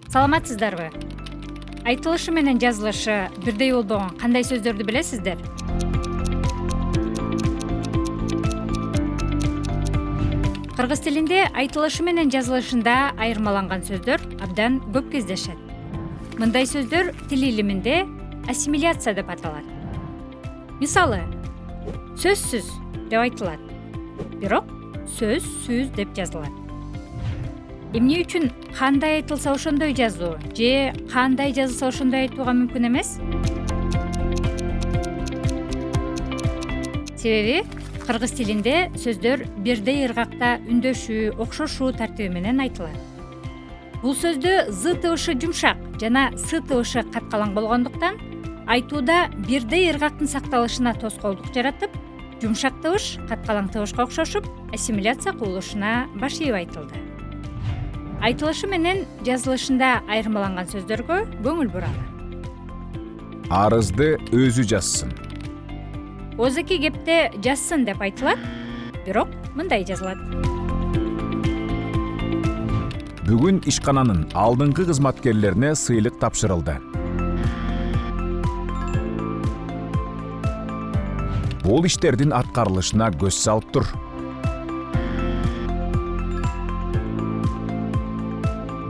Саламатсыздарбы? Айтылышы менен жазылышы бирдей болбогон кандай сөздөрдү билесиздер? Кыргыз тилинде айтылышы менен жазылышында айырмаланган сөздөр абдан көп кездешет. Мындай сөздөр тил илиминде ассимиляция деп аталат. Мисалы, сөзсүз деп айтылат, бирок сөзсүз деп жазылат. Эмне үчүн кандай айтылса ошондой жазуу же кандай жазылса ошондой айтууга мүмкүн эмес? Себеби кыргыз тилинде сөздөр бирдей ыргакта үндөшүү, окшошуу тартиби менен айтылат. Бул сөздө з тыбышы жумшак жана с тыбышы каткалаң болгондуктан айтууда бирдей ыргактын сакталышына тоскоолдук жаратып, жумшак тыбыш каткалаң тыбышка окшошуп, ассимиляция кылышына баш ийип айтылды. Айтылышы менен жазылышында айырмаланган сөздөргө көңүл буралы. Арызды өзү жазсын. Озеки кепте жазсын деп айтылат, бирок мындай жазылат. Бүгүн ишкананын алдыңкы кызматкерлерине сыйлык тапшырылды. Бул иштердин аткарылышына көз салып тур.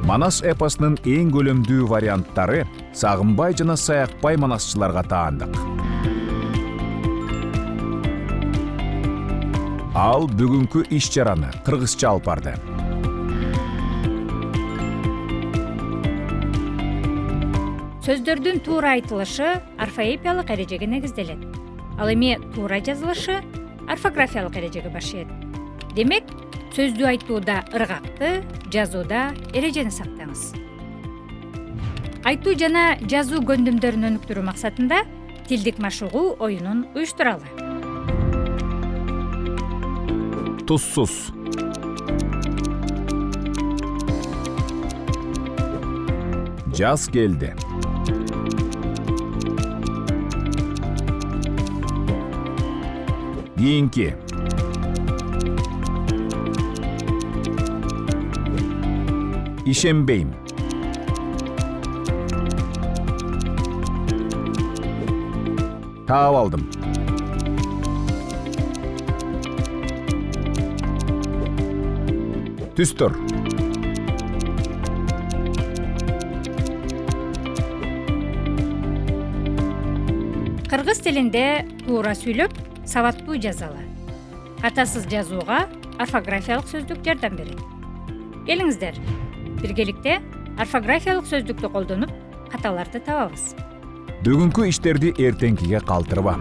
Манас эпосунун эң көлөмдүү варианттары Сагынбай жана Саякбай манасчыларга таандык. Ал бүгүнкү иш-чараны кыргызча алып барды. Сөздөрдүн туура айтылышы орфоэпиялык эрежеге негизделет. Ал эми туура жазылышы орфографиялык эрежеге баш ийет. Демек, сөздү айтууда ыргакты, жазууда эрежени сактаңыз. Айтуу жана жазуу көндүмдөрүн өнүктүрүү максатында тилдик машыгуу оюнун уюштуралы. Тузсуз. Жаз келди. Кийинки. Ишенбейм. Таап алдым. Түстөр. Кыргыз тилинде туура сүйлөп, сабаттуу жазалы. Катасыз жазууга орфографиялык сөздүк жардам берет. Келиңиздер, биргеликте орфографиялык сөздүктү колдонуп, каталарды табабыз. Бүгүнкү иштерди эртеңкиге калтырба.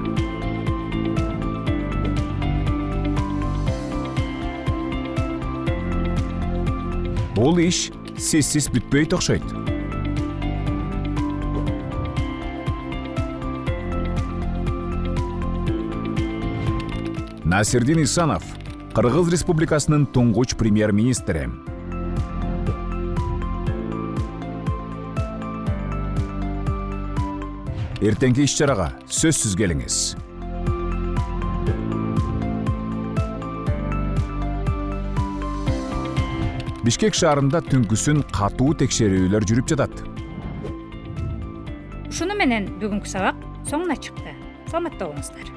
Бул иш сизсиз бүтпөйт окшойт. Насирдин Исанов, Кыргыз Республикасынын туңгуч премьер-министри. Эртеңки иш-чарага сөзсүз келиңиз. Бишкек шаарында түнкүсүн катуу текшерүүлөр жүрүп жатат. Ушуну менен бүгүнкү сабак соңуна чыкты. Саламатта болуңуздар.